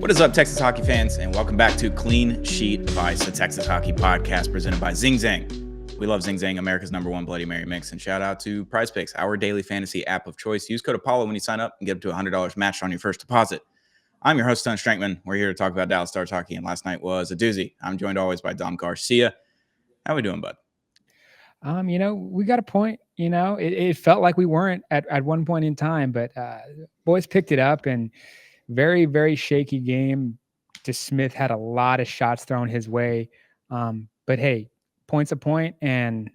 What is up, Texas hockey fans, and welcome back to Clean Sheet Advice, the Texas Hockey Podcast presented by Zing Zang. We love Zing Zang, America's #1 Bloody Mary mix, and shout out to Prize Picks, our daily fantasy app of choice. Use code Apollo when you sign up and get up to $100 matched on your first deposit. I'm your host, Stone Strankman. We're here to talk about Dallas Stars hockey, and last night was a doozy. I'm joined always by Dom Garcia. How we doing, bud? We got a point. It felt like we weren't at one point in time, but boys picked it up and very, very shaky game. DeSmith had a lot of shots thrown his way. But hey, point's a point, and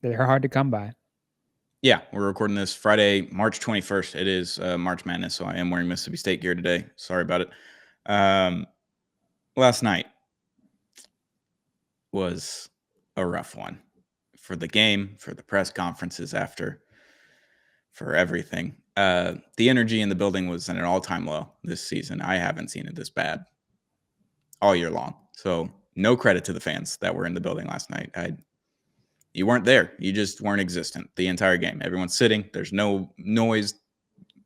they're hard to come by. Yeah, we're recording this Friday, March 21st. It is March Madness, so I am wearing Mississippi State gear today. Sorry about it. Last night was a rough one for the game, for the press conferences after, for everything. The energy in the building was at an all-time low this season. I haven't seen it this bad all year long. So no credit to the fans that were in the building last night. You weren't there. You just weren't existent the entire game. Everyone's sitting. There's no noise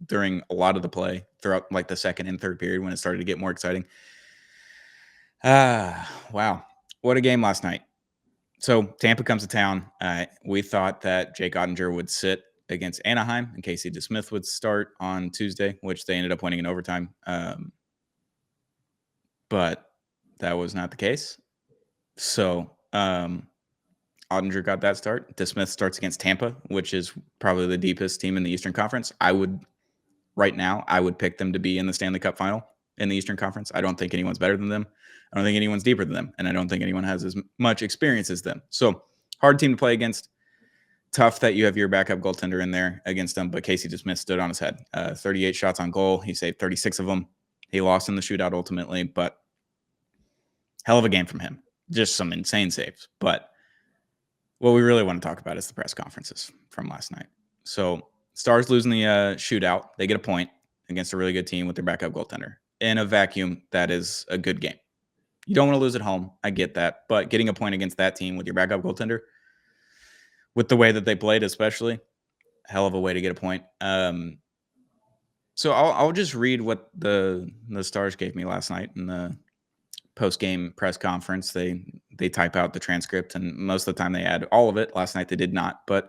during a lot of the play throughout like the second and third period when it started to get more exciting. Wow. What a game last night. So Tampa comes to town. We thought that Jake Ottinger would sit against Anaheim and Casey DeSmith would start on Tuesday, which they ended up winning in overtime. But that was not the case. So Ottinger got that start. DeSmith starts against Tampa, which is probably the deepest team in the Eastern Conference. I would pick them to be in the Stanley Cup final in the Eastern Conference. I don't think anyone's better than them. I don't think anyone's deeper than them. And I don't think anyone has as much experience as them. So hard team to play against. Tough that you have your backup goaltender in there against them. But Casey DeSmith stood on his head. 38 shots on goal. He saved 36 of them. He lost in the shootout ultimately. But hell of a game from him. Just some insane saves. But what we really want to talk about is the press conferences from last night. So Stars losing the shootout. They get a point against a really good team with their backup goaltender. In a vacuum, that is a good game. You don't want to lose at home. I get that. But getting a point against that team with your backup goaltender, with the way that they played especially, hell of a way to get a point. So I'll just read what the Stars gave me last night in the post-game press conference. They type out the transcript, and most of the time they add all of it. Last night they did not. But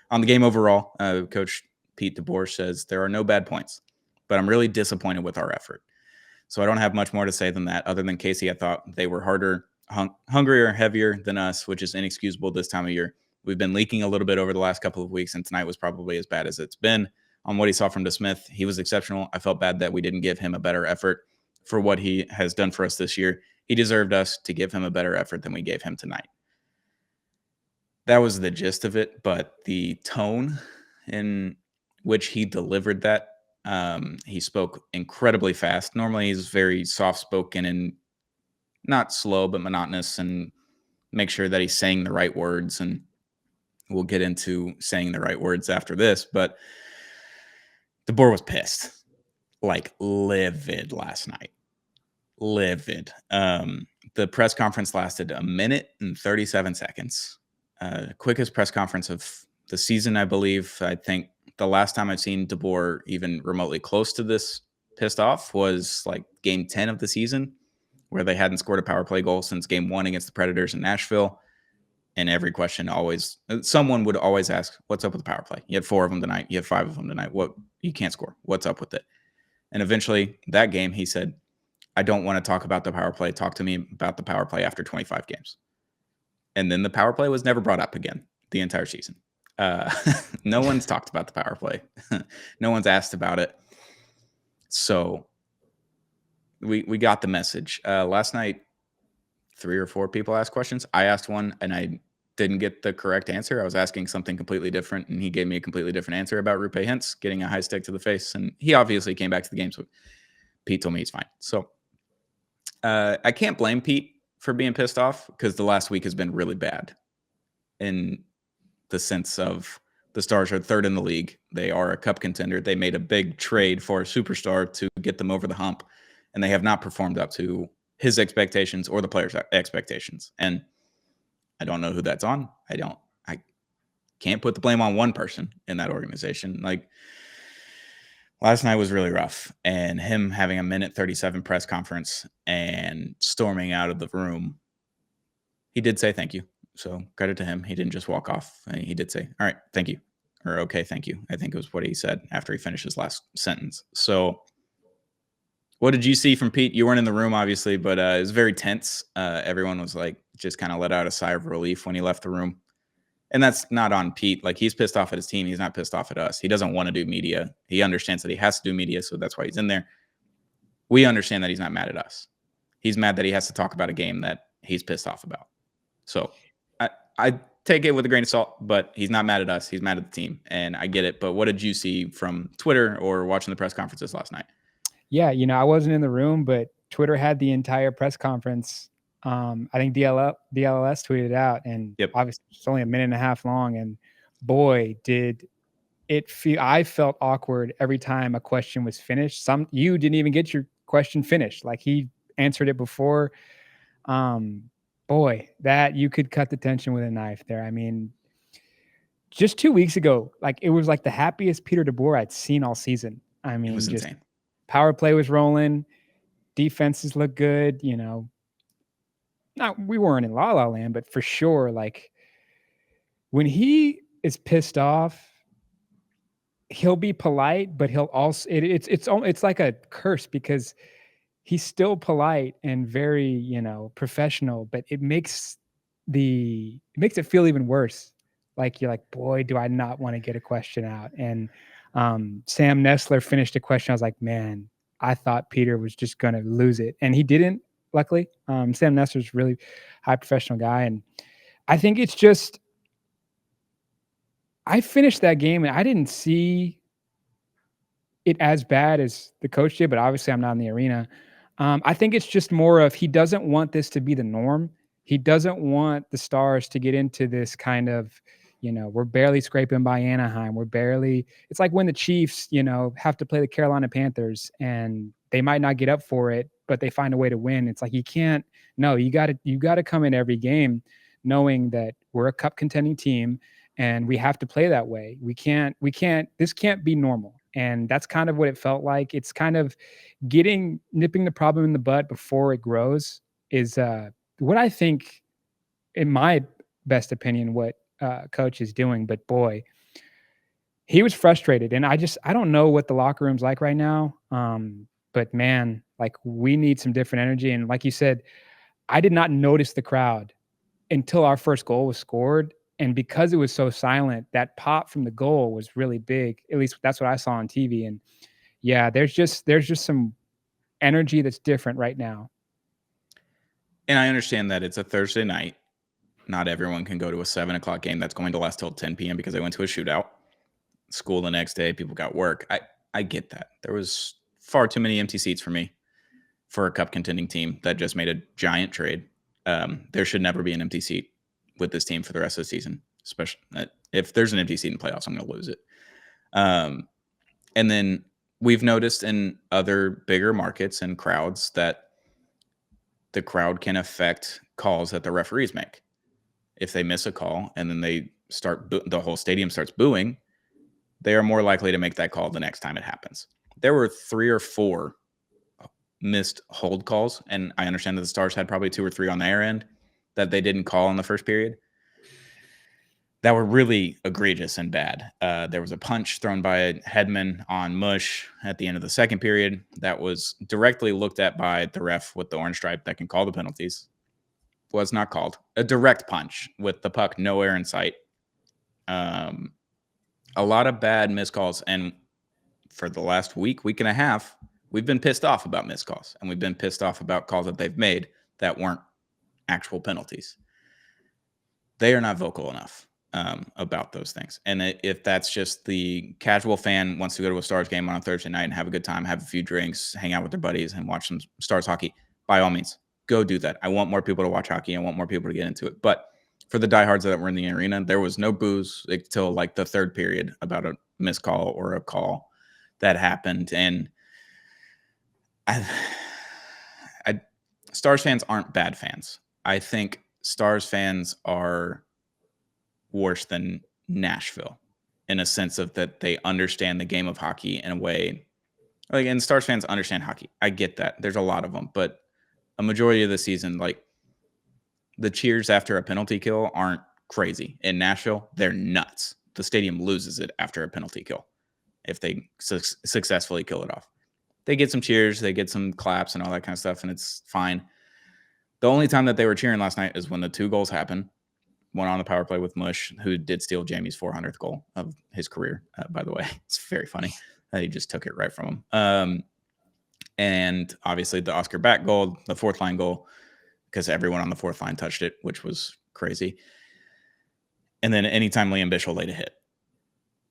on the game overall, Coach Pete DeBoer says there are no bad points, but I'm really disappointed with our effort. So I don't have much more to say than that, other than Casey, I thought they were harder, hungrier, heavier than us, which is inexcusable this time of year. We've been leaking a little bit over the last couple of weeks, and tonight was probably as bad as it's been. On what he saw from DeSmith, he was exceptional. I felt bad that we didn't give him a better effort for what he has done for us this year. He deserved us to give him a better effort than we gave him tonight. That was the gist of it, but the tone in which he delivered that, he spoke incredibly fast. Normally, he's very soft-spoken and not slow, but monotonous, and make sure that he's saying the right words. And we'll get into saying the right words after this, but DeBoer was pissed, like livid last night. Livid. The press conference lasted 1 minute and 37 seconds. Quickest press conference of the season, I believe. I think the last time I've seen DeBoer even remotely close to this pissed off was like game 10 of the season, where they hadn't scored a power play goal since game 1 against the Predators in Nashville. And every question someone would always ask, what's up with the power play? You had 4 of them tonight. You had 5 of them tonight. You can't score. What's up with it? And eventually that game, he said, I don't want to talk about the power play. Talk to me about the power play after 25 games. And then the power play was never brought up again the entire season. No one's talked about the power play. No one's asked about it. So we got the message. Last night, 3 or 4 people asked questions. I asked one, and I didn't get the correct answer. I was asking something completely different, and he gave me a completely different answer about Roope Hintz getting a high stick to the face. And he obviously came back to the game, so Pete told me he's fine. So I can't blame Pete for being pissed off, because the last week has been really bad in the sense of the Stars are 3rd in the league. They are a cup contender. They made a big trade for a superstar to get them over the hump, and they have not performed up to his expectations or the players' expectations. And I don't know who that's on. I can't put the blame on one person in that organization. Like, Last night was really rough, and him having a minute 37 press conference and storming out of the room, he did say thank you. So credit to him. He didn't just walk off. He did say, "All right, thank you," or "Okay, thank you." I think it was what he said after he finished his last sentence. So, what did you see from Pete? You weren't in the room, obviously, but it was very tense. Everyone was like, just kind of let out a sigh of relief when he left the room. And that's not on Pete. Like, he's pissed off at his team. He's not pissed off at us. He doesn't want to do media. He understands that he has to do media, so that's why he's in there. We understand that he's not mad at us. He's mad that he has to talk about a game that he's pissed off about. So I take it with a grain of salt, but he's not mad at us. He's mad at the team, and I get it. But what did you see from Twitter or watching the press conferences last night? Yeah, I wasn't in the room, but Twitter had the entire press conference. I think DLS tweeted out, and Yep. obviously it's only a minute and a half long. And boy, did it feel! I felt awkward every time a question was finished. You didn't even get your question finished. Like, he answered it before. Boy, that you could cut the tension with a knife there. I mean, just 2 weeks ago, like, it was like the happiest Peter DeBoer I'd seen all season. I It mean, was just insane. power play was rolling, defenses look good. Not we weren't in la la land, but for sure, like, when he is pissed off, he'll be polite, but he'll also it's like a curse because he's still polite and very, professional, but it makes it feel even worse. Like, you're like, boy, do I not want to get a question out. And Sam Nestler finished a question. I was like, man, I thought Peter was just gonna lose it, and he didn't. Luckily, Sam Nestler's a really high professional guy, and I think it's just I finished that game and I didn't see it as bad as the coach did, but obviously I'm not in the arena. I think it's just more of he doesn't want this to be the norm. He doesn't want the Stars to get into this kind of, we're barely scraping by Anaheim. It's like when the Chiefs, have to play the Carolina Panthers and they might not get up for it, but they find a way to win. It's like, no, you gotta come in every game knowing that we're a cup contending team and we have to play that way. This can't be normal. And that's kind of what it felt like. It's kind of nipping the problem in the bud before it grows is what I think, in my best opinion, what coach is doing. But boy, he was frustrated. And I don't know what the locker room's like right now. But man, like, we need some different energy. And like you said, I did not notice the crowd until our first goal was scored. And because it was so silent, that pop from the goal was really big. At least that's what I saw on TV. And yeah, there's just some energy that's different right now. And I understand that it's a Thursday night. Not everyone can go to a 7 o'clock game that's going to last till 10 p.m. because they went to a shootout. School the next day, people got work. I get that. There was far too many empty seats for me for a cup contending team that just made a giant trade. There should never be an empty seat with this team for the rest of the season, especially if there's an empty seat in playoffs, I'm going to lose it. And then we've noticed in other bigger markets and crowds that the crowd can affect calls that the referees make. If they miss a call and then the whole stadium starts booing, they are more likely to make that call the next time it happens. There were 3 or 4 missed hold calls, and I understand that the Stars had probably 2 or 3 on their end that they didn't call in the first period that were really egregious and bad. There was a punch thrown by Hedman on Mush at the end of the second period that was directly looked at by the ref with the orange stripe that can call the penalties. Was not called. A direct punch with the puck nowhere in sight. A lot of bad missed calls, and for the last week and a half, we've been pissed off about missed calls, and we've been pissed off about calls that they've made that weren't actual penalties. They are not vocal enough about those things. And if that's just the casual fan wants to go to a Stars game on a Thursday night and have a good time, have a few drinks, hang out with their buddies, and watch some Stars hockey, by all means, go do that. I want more people to watch hockey. I want more people to get into it. But for the diehards that were in the arena, there was no booze until like the third period about a missed call or a call that happened. And Stars fans aren't bad fans. I think Stars fans are worse than Nashville in a sense of that they understand the game of hockey in a way Like, and Stars fans understand hockey. I get that. There's a lot of them, but a majority of the season, like the cheers after a penalty kill aren't crazy. In Nashville, they're nuts. The stadium loses it after a penalty kill if they successfully kill it off. They get some cheers, they get some claps and all that kind of stuff, and it's fine. The only time that they were cheering last night is when the 2 goals happened. One on the power play with Mush, who did steal Jamie's 400th goal of his career, by the way. It's very funny. He just took it right from him. And obviously the Oscar back goal, the fourth line goal, because everyone on the fourth line touched it, which was crazy. And then anytime Liam Bichel laid a hit.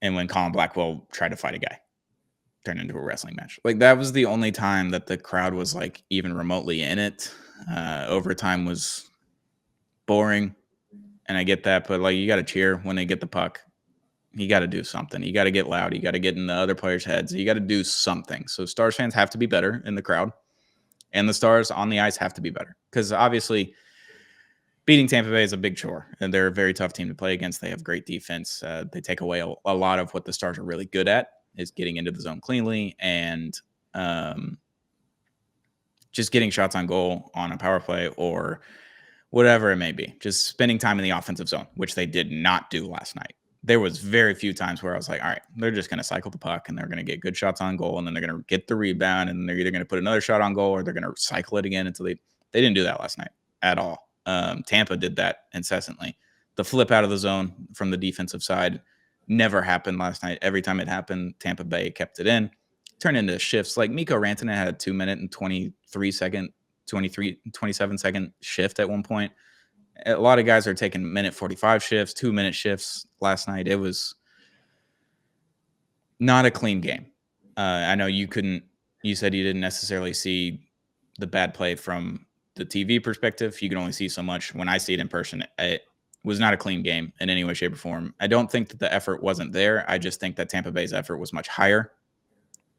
And when Colin Blackwell tried to fight a guy, turned into a wrestling match. Like, that was the only time that the crowd was like even remotely in it. Overtime was boring. And I get that, but like, you got to cheer when they get the puck. You got to do something. You got to get loud. You got to get in the other players' heads. You got to do something. So Stars fans have to be better in the crowd, and the Stars on the ice have to be better, because obviously beating Tampa Bay is a big chore, and they're a very tough team to play against. They have great defense. They take away a lot of what the Stars are really good at, is getting into the zone cleanly and just getting shots on goal on a power play or whatever it may be. Just spending time in the offensive zone, which they did not do last night. There was very few times where I was like, all right, they're just going to cycle the puck and they're going to get good shots on goal, and then they're going to get the rebound, and they're either going to put another shot on goal or they're going to cycle it again until they didn't do that last night at all. Tampa did that incessantly. The flip out of the zone from the defensive side never happened last night. Every time it happened, Tampa Bay kept it in, turned into shifts. Like Mikko Rantanen had a 2-minute and 27-second shift at one point. A lot of guys are taking minute 45 shifts, 2-minute shifts last night. It was not a clean game. I know you said you didn't necessarily see the bad play from the TV perspective. You can only see so much. When I see it in person, it was not a clean game in any way, shape, or form. I don't think that the effort wasn't there. I just think that Tampa Bay's effort was much higher.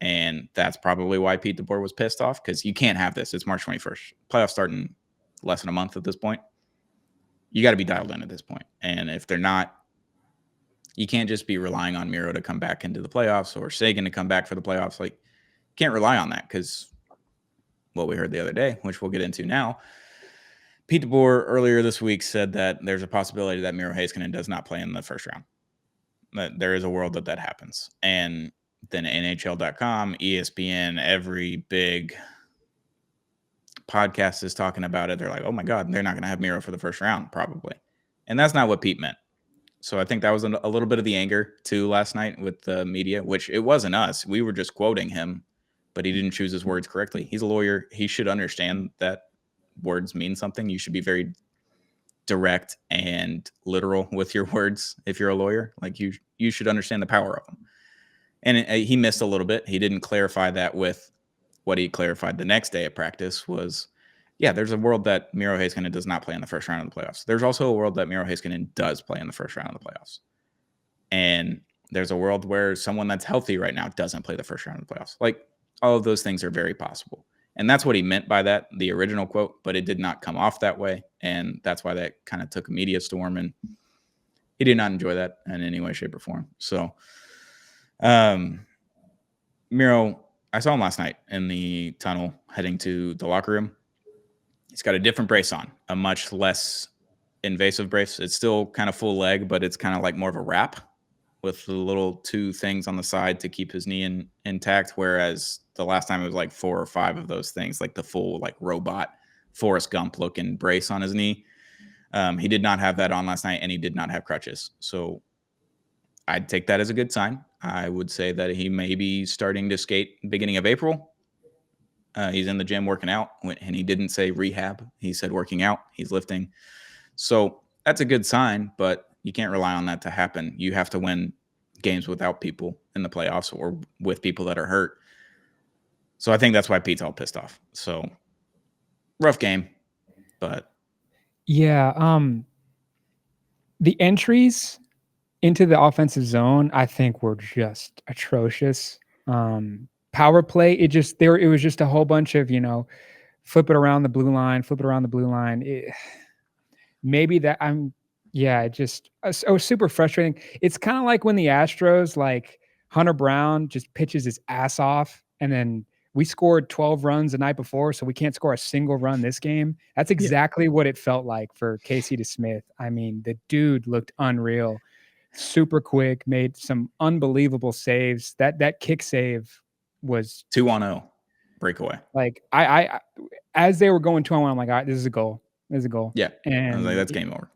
And that's probably why Pete DeBoer was pissed off, because you can't have this. It's March 21st. Playoffs starting less than a month at this point. You got to be dialed in at this point. And if they're not, you can't just be relying on Miro to come back into the playoffs or Sagan to come back for the playoffs. Like, you can't rely on that, because what we heard the other day, which we'll get into now, Pete DeBoer earlier this week said that there's a possibility that Miro Heiskanen does not play in the first round. That there is a world that happens. And then NHL.com, ESPN, every big podcast is talking about it. They're like, oh my God, they're not going to have Miro for the first round, probably. And that's not what Pete meant. So I think that was a little bit of the anger too last night with the media, which it wasn't us. We were just quoting him, but he didn't choose his words correctly. He's a lawyer. He should understand that words mean something. You should be very direct and literal with your words if you're a lawyer. Like, you should understand the power of them. And he missed a little bit. He didn't clarify that with what he clarified the next day at practice was, yeah, there's a world that Miro Heiskanen does not play in the first round of the playoffs. There's also a world that Miro Heiskanen does play in the first round of the playoffs. And there's a world where someone that's healthy right now doesn't play the first round of the playoffs. Like, all of those things are very possible. And that's what he meant by that, the original quote, but it did not come off that way. And that's why that kind of took a media storm, and he did not enjoy that in any way, shape, or form. So, Miro, I saw him last night in the tunnel heading to the locker room. He's got a different brace on, a much less invasive brace. It's still kind of full leg, but it's kind of like more of a wrap with the little 2 things on the side to keep his knee intact. Whereas the last time it was like 4 or 5 of those things, like the full like robot Forrest Gump looking brace on his knee. He did not have that on last night, and he did not have crutches. So I'd take that as a good sign. I would say that he may be starting to skate beginning of April. He's in the gym working out, and he didn't say rehab. He said working out. He's lifting. So that's a good sign, but you can't rely on that to happen. You have to win games without people in the playoffs or with people that are hurt. So I think that's why Pete's all pissed off. So rough game, but Yeah. The entries into the offensive zone, I think, were just atrocious. Power play, it was just a whole bunch of, flip it around the blue line. Maybe that it was super frustrating. It's kind of like when the Astros, like Hunter Brown just pitches his ass off and then we scored 12 runs the night before, so we can't score a single run this game. That's Yeah. exactly what it felt like for Casey DeSmith. I mean, the dude looked unreal, super quick, made some unbelievable saves. That kick save was 2-0 breakaway. like I as they were going 2-1, I'm like, all right, this is a goal. This is a goal. Yeah. I was like, And that's game over.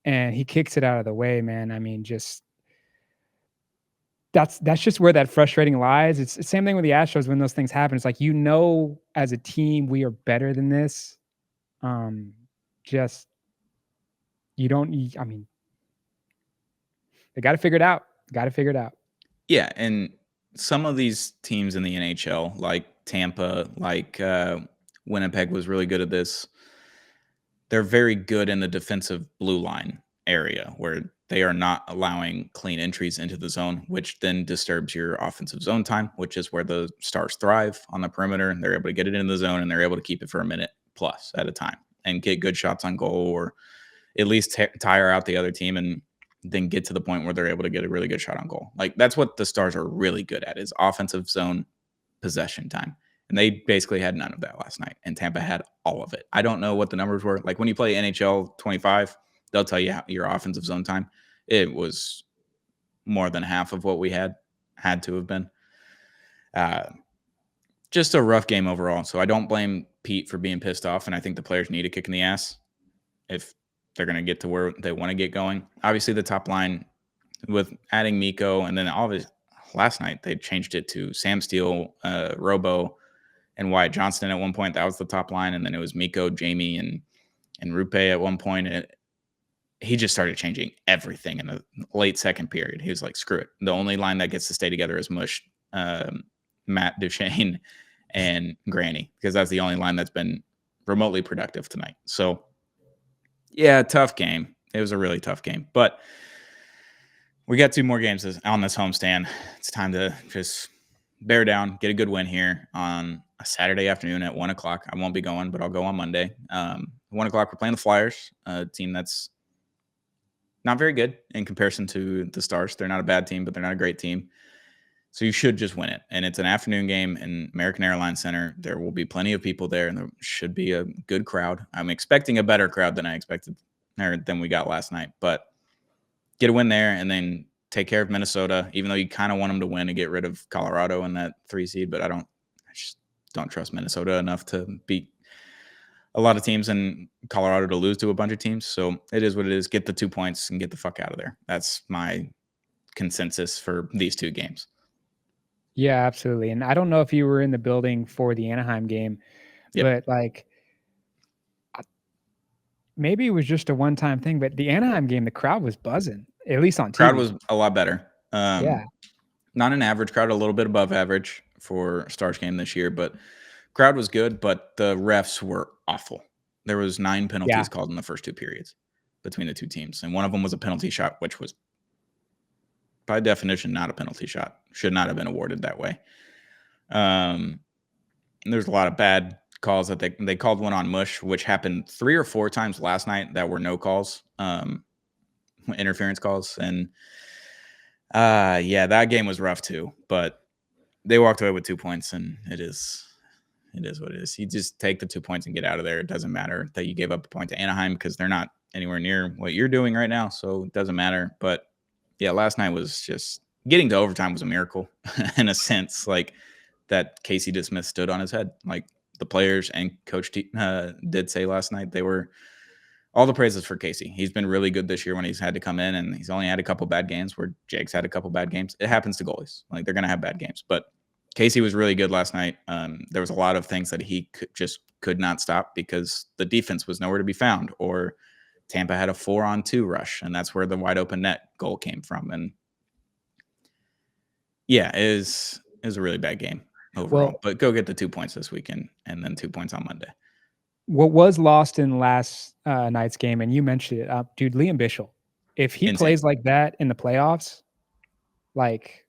and he kicks it out of the way, man. I mean, just that's just where that frustrating lies. It's the same thing with the Astros when those things happen. It's like, as a team, we are better than this. Just you don't. I mean, they got to figure it out. Got to figure it out. Yeah, and some of these teams in the NHL, like Tampa, like Winnipeg, was really good at this. They're very good in the defensive blue line area where they are not allowing clean entries into the zone, which then disturbs your offensive zone time, which is where the Stars thrive on the perimeter. They're able to get it into the zone and they're able to keep it for a minute plus at a time and get good shots on goal, or at least tire out the other team and then get to the point where they're able to get a really good shot on goal. Like, that's what the Stars are really good at, is offensive zone possession time. And they basically had none of that last night, and Tampa had all of it. I don't know what the numbers were. Like, when you play NHL 25, they'll tell you your offensive zone time. It was more than half of what we had to have been. Just a rough game overall. So I don't blame Pete for being pissed off, and I think the players need a kick in the ass if they're going to get to where they want to get going. Obviously, the top line with adding Mikko, and then obviously last night they changed it to Sam Steele, Robo, and Wyatt Johnston at one point. That was the top line, and then it was Mikko, Jamie, and Rupe at one point. And he just started changing everything in the late second period. He was like, screw it. The only line that gets to stay together is Mush, Matt Duchene, and Granny, because that's the only line that's been remotely productive tonight. So, yeah, tough game. It was a really tough game. But we got 2 more games on this homestand. It's time to just bear down, get a good win here on a Saturday afternoon at 1 o'clock. I won't be going, but I'll go on Monday. 1 o'clock, we're playing the Flyers, a team that's not very good in comparison to the Stars. They're not a bad team, but they're not a great team. So you should just win it. And it's an afternoon game in American Airlines Center. There will be plenty of people there, and there should be a good crowd. I'm expecting a better crowd than I expected, or than we got last night. But get a win there and then take care of Minnesota, even though you kind of want them to win and get rid of Colorado in that 3 seed. But I just don't trust Minnesota enough to beat a lot of teams and Colorado to lose to a bunch of teams. So it is what it is. Get the 2 points and get the fuck out of there. That's my consensus for these 2 games. Yeah, absolutely. And I don't know if you were in the building for the Anaheim game, but like maybe it was just a one-time thing, but the Anaheim game, the crowd was buzzing, at least on TV. Crowd was a lot better. Yeah. Not an average crowd, a little bit above average for Stars game this year, but crowd was good, but the refs were awful. There was 9 penalties called in the first 2 periods between the 2 teams, and one of them was a penalty shot, which was by definition not a penalty shot. Should not have been awarded that way. There's a lot of bad calls that they called one on Mush, which happened 3 or 4 times last night that were no calls, interference calls. And that game was rough too, but they walked away with 2 points, and it is what it is. You just take the 2 points and get out of there. It doesn't matter that you gave up a point to Anaheim because they're not anywhere near what you're doing right now. So it doesn't matter. But yeah, last night was just getting to overtime was a miracle in a sense, like that Casey DeSmith stood on his head. Like the players and coach did say last night, they were all the praises for Casey. He's been really good this year when he's had to come in, and he's only had a couple bad games where Jake's had a couple bad games. It happens to goalies. Like, they're going to have bad games, but Casey was really good last night. There was a lot of things that he could not stop because the defense was nowhere to be found, or Tampa had a 4-on-2 rush, and that's where the wide open net goal came from. And yeah, it is a really bad game overall, but go get the 2 points this weekend and then 2 points on Monday. What was lost in last night's game, and you mentioned it, dude, Liam Bichel, if he plays like that in the playoffs, like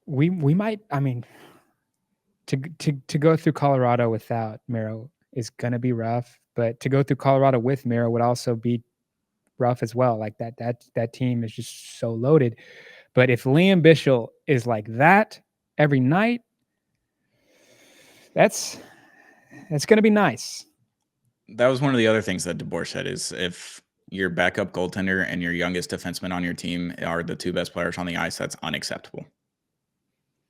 we might, I mean, to go through Colorado without Miro is going to be rough, but to go through Colorado with Miro would also be rough as well. Like that team is just so loaded. But if Liam Bichel is like that, every night, that's going to be nice. That was one of the other things that DeBoer said is if your backup goaltender and your youngest defenseman on your team are the two best players on the ice, that's unacceptable.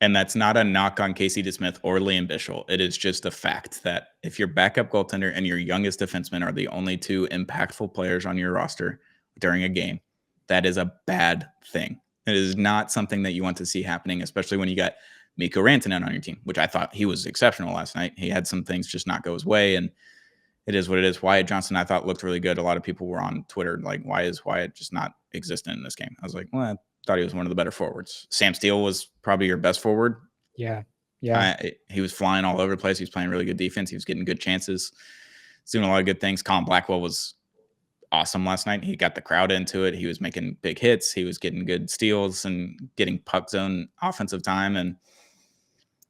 And that's not a knock on Casey DeSmith or Liam Bichel. It is just a fact that if your backup goaltender and your youngest defenseman are the only two impactful players on your roster during a game, that is a bad thing. It is not something that you want to see happening, especially when you got Mikko Rantanen on your team, which I thought he was exceptional last night. He had some things just not go his way, and it is what it is. Wyatt Johnson, I thought, looked really good. A lot of people were on Twitter like, why is Wyatt just not existent in this game? I was like, well, I thought he was one of the better forwards. Sam Steele was probably your best forward. Yeah. He was flying all over the place. He was playing really good defense. He was getting good chances. He's doing a lot of good things. Colin Blackwell was awesome last night. He got the crowd into it. He was making big hits. He was getting good steals and getting puck zone offensive time. And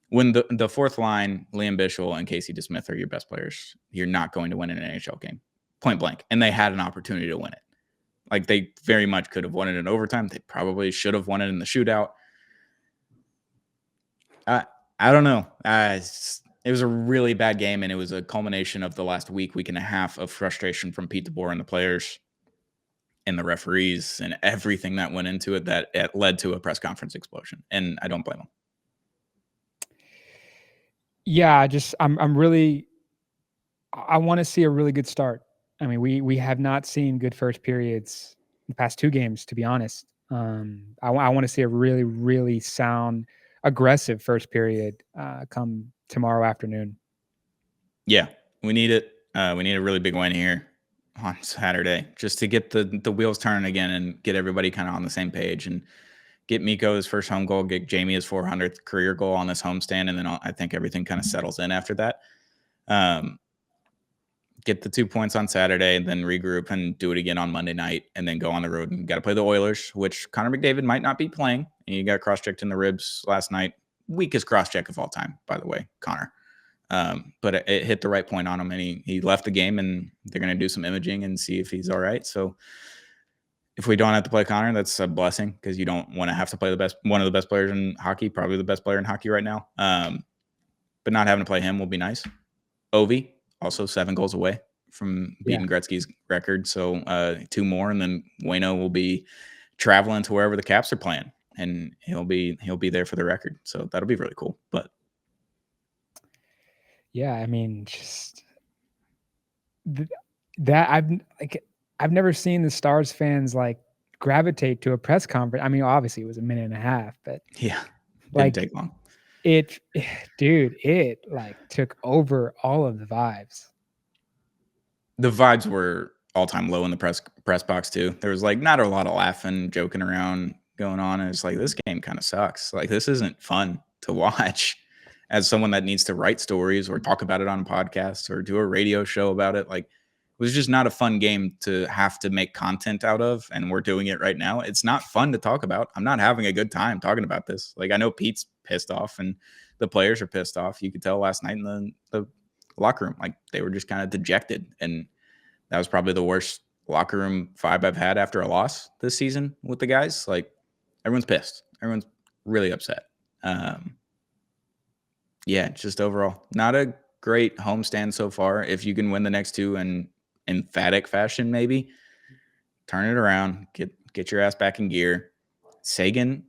when the fourth line, Liam Bichel and Casey DeSmith are your best players, you're not going to win an NHL game, point blank. And they had an opportunity to win it. Like, they very much could have won it in overtime. They probably should have won it in the shootout. I don't know. It was a really bad game, and it was a culmination of the last week and a half of frustration from Pete DeBoer and the players and the referees and everything that went into it that it led to a press conference explosion. And I don't blame them. Yeah, I'm really, I want to see a really good start. I mean, we have not seen good first periods the past two games, to be honest. I want to see a really, really sound, aggressive first period come tomorrow afternoon. Yeah, we need it. We need a really big win here on Saturday just to get the wheels turning again and get everybody kind of on the same page and get Mikko his first home goal, get Jamie his 400th career goal on this homestand, and then I think everything kind of settles in after that. Get the 2 points on Saturday, and then regroup and do it again on Monday night, and then go on the road and got to play the Oilers, which Connor McDavid might not be playing. And he got cross-checked in the ribs last night. Weakest cross-check of all time, by the way, Connor. But it hit the right point on him, and he left the game, and they're going to do some imaging and see if he's all right. So if we don't have to play Connor, that's a blessing because you don't want to have to play one of the best players in hockey, probably the best player in hockey right now. But not having to play him will be nice. Ovi, also 7 goals away from beating Gretzky's record. So 2 more, and then Waino will be traveling to wherever the Caps are playing, and he'll be there for the record. So that'll be really cool. But yeah, I mean, just that I've never seen the Stars fans like gravitate to a press conference. I mean, obviously it was a minute and a half, but yeah, like didn't take long. It like took over all of the vibes. The vibes were all-time low in the press box too. There was like not a lot of laughing, joking around going on. And it's like, this game kind of sucks. Like, this isn't fun to watch as someone that needs to write stories or talk about it on podcasts or do a radio show about it. Like, it was just not a fun game to have to make content out of. And we're doing it right now. It's not fun to talk about. I'm not having a good time talking about this. Like, I know Pete's pissed off and the players are pissed off. You could tell last night in the locker room, like, they were just kind of dejected. And that was probably the worst locker room vibe I've had after a loss this season with the guys. Like, everyone's pissed. Everyone's really upset. Yeah, just overall, not a great homestand so far. If you can win the next 2 in emphatic fashion, maybe turn it around, get your ass back in gear. Sagan,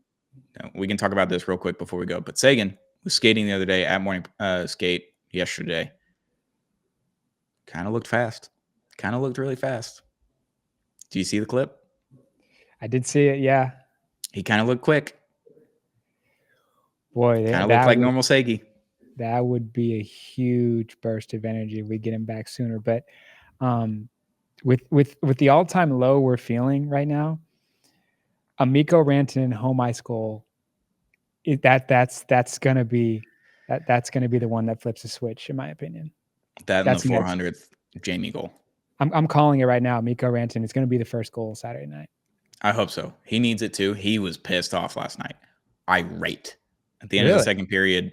we can talk about this real quick before we go, but Sagan was skating the other day at morning skate yesterday. Kind of looked fast. Kind of looked really fast. Do you see the clip? I did see it, yeah. He kind of looked quick. Boy, kind of looked like normal Sagi. That would be a huge burst of energy if we get him back sooner. But with the all-time low we're feeling right now, a Mikko Rantanen home ice goal, that's gonna be the one that flips the switch, in my opinion. That and the 400th Jamie goal. I'm calling it right now. Mikko Rantanen is going to be the first goal Saturday night. I hope so. He needs it too. He was pissed off last night. Irate. At the end of the second period,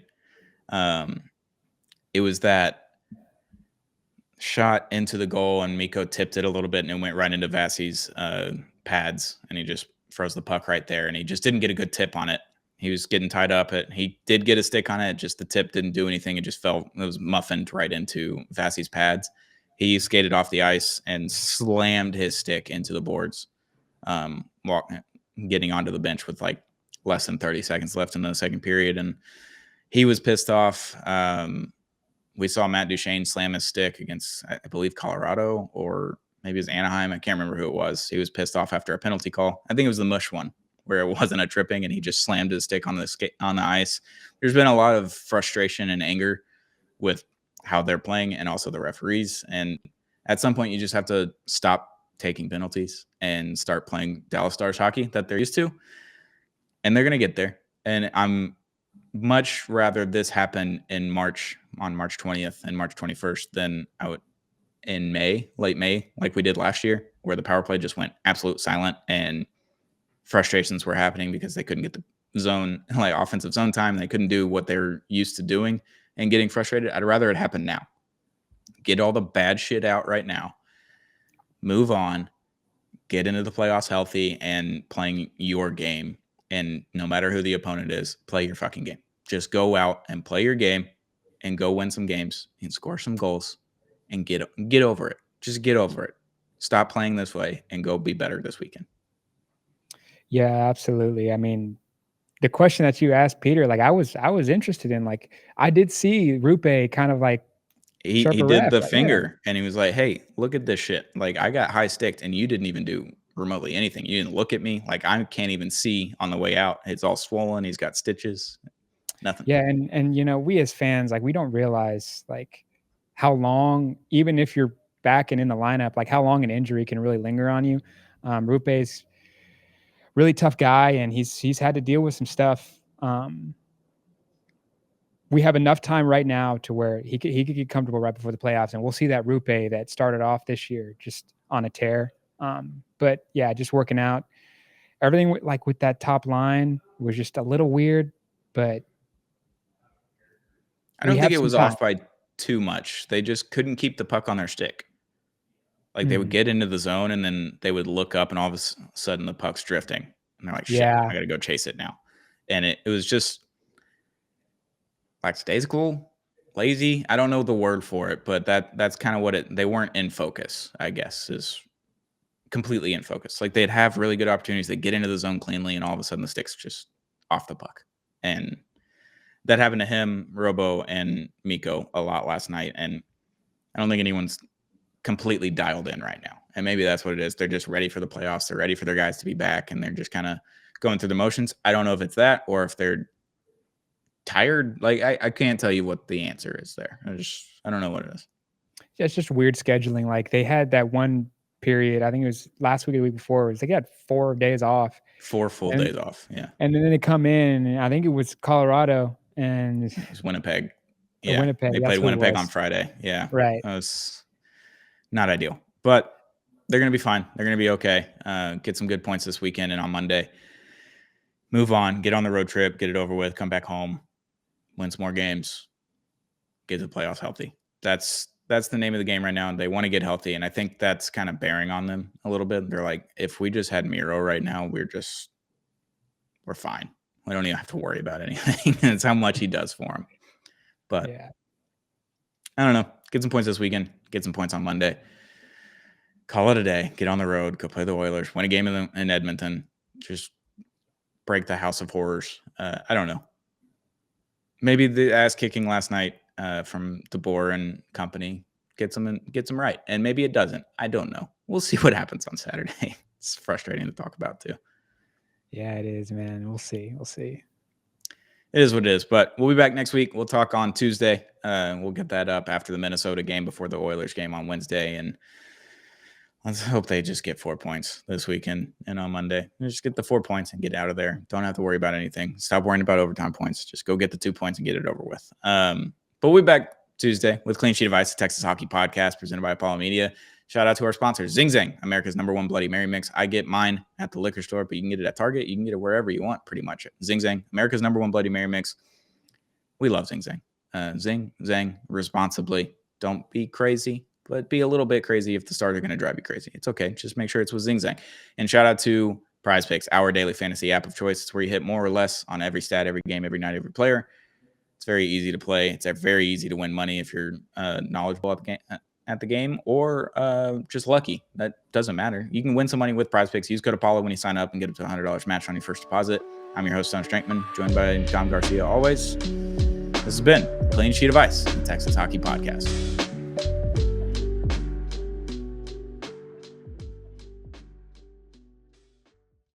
it was that shot into the goal, and Mikko tipped it a little bit, and it went right into Vasi's pads, and he just froze the puck right there, and he just didn't get a good tip on it. He was getting tied up. He did get a stick on it. Just the tip didn't do anything. It just fell. It was muffined right into Vassie's pads. He skated off the ice and slammed his stick into the boards, getting onto the bench with like less than 30 seconds left in the second period. And he was pissed off. We saw Matt Duchene slam his stick against, I believe, Colorado, or maybe it was Anaheim. I can't remember who it was. He was pissed off after a penalty call. I think it was the Mush one, where it wasn't a tripping and he just slammed his stick on the ice. There's been a lot of frustration and anger with how they're playing and also the referees. And at some point, you just have to stop taking penalties and start playing Dallas Stars hockey that they're used to. And they're going to get there. And I'm much rather this happen on March 20th and March 21st than I would in May, late May, like we did last year, where the power play just went absolute silent and frustrations were happening because they couldn't get the zone, like offensive zone time. They couldn't do what they're used to doing and getting frustrated. I'd rather it happen now. Get all the bad shit out right now. Move on. Get into the playoffs healthy and playing your game. And no matter who the opponent is, play your fucking game. Just go out and play your game and go win some games and score some goals and get over it. Just get over it. Stop playing this way and go be better this weekend. Yeah, absolutely. I mean, the question that you asked Peter, like I was interested in, like I did see Rupe kind of like he did the finger and he was like, hey, look at this shit. Like I got high sticked and you didn't even do remotely anything. You didn't look at me. Like I can't even see on the way out. It's all swollen. He's got stitches. Nothing. Yeah, and you know, we as fans, like we don't realize like how long, even if you're back and in the lineup, like how long an injury can really linger on you. Rupe's really tough guy, and he's had to deal with some stuff. We have enough time right now to where he could get comfortable right before the playoffs, and we'll see that Rupe that started off this year just on a tear. But yeah, just working out. Everything like with that top line was just a little weird, but I don't think it was off by too much. They just couldn't keep the puck on their stick. Like they would get into the zone and then they would look up and all of a sudden the puck's drifting. And they're like, shit, I got to go chase it now. And it was just lackadaisical, lazy. I don't know the word for it, but that's kind of what they weren't in focus, I guess, is completely in focus. Like they'd have really good opportunities. They get into the zone cleanly and all of a sudden the stick's just off the puck. And that happened to him, Robo, and Mikko a lot last night. And I don't think anyone's completely dialed in right now. And maybe that's what it is. They're just ready for the playoffs. They're ready for their guys to be back. And they're just kind of going through the motions. I don't know if it's that or if they're tired. Like, I can't tell you what the answer is there. I don't know what it is. Yeah, it's just weird scheduling. Like they had that one period, I think it was last week or the week before, it was like they had 4 days off. 4 full days off, yeah. And then they come in, and I think it was Colorado and it was Winnipeg. Yeah, Winnipeg. They played Winnipeg on Friday. Yeah, right. That was not ideal, but they're going to be fine. They're going to be okay. Get some good points this weekend and on Monday. Move on, get on the road trip, get it over with, come back home, win some more games, get to the playoffs healthy. That's the name of the game right now. They want to get healthy, and I think that's kind of bearing on them a little bit. They're like, if we just had Miro right now, we're fine. We don't even have to worry about anything. It's how much he does for them. But yeah. I don't know. Get some points this weekend. Get some points on Monday. Call it a day. Get on the road. Go play the Oilers. Win a game in Edmonton. Just break the house of horrors. I don't know. Maybe the ass kicking last night from DeBoer and company gets them right. And maybe it doesn't. I don't know. We'll see what happens on Saturday. It's frustrating to talk about too. Yeah, it is, man. We'll see. It is what it is, but we'll be back next week. We'll talk on Tuesday. We'll get that up after the Minnesota game before the Oilers game on Wednesday. And let's hope they just get 4 points this weekend and on Monday. Just get the 4 points and get out of there. Don't have to worry about anything. Stop worrying about overtime points. Just go get the 2 points and get it over with. But we'll be back Tuesday with Clean Sheet of Ice, the Texas Hockey Podcast presented by Apollo Media. Shout out to our sponsors, Zing Zang, America's #1 Bloody Mary mix. I get mine at the liquor store, but you can get it at Target. You can get it wherever you want, pretty much. Zing Zang, America's #1 Bloody Mary mix. We love Zing Zang. Zing Zang responsibly. Don't be crazy, but be a little bit crazy if the stars are going to drive you crazy. It's okay. Just make sure it's with Zing Zang. And shout out to Prize Picks, our daily fantasy app of choice. It's where you hit more or less on every stat, every game, every night, every player. It's very easy to play. It's very easy to win money if you're knowledgeable at the game or just lucky. That doesn't matter. You can win some money with Prize Picks. Use code Apollo when you sign up and get up to $100 match on your first deposit. I'm your host, Stone Strankman, joined by John Garcia always. This has been Clean Sheet of Ice, the Texas Hockey Podcast.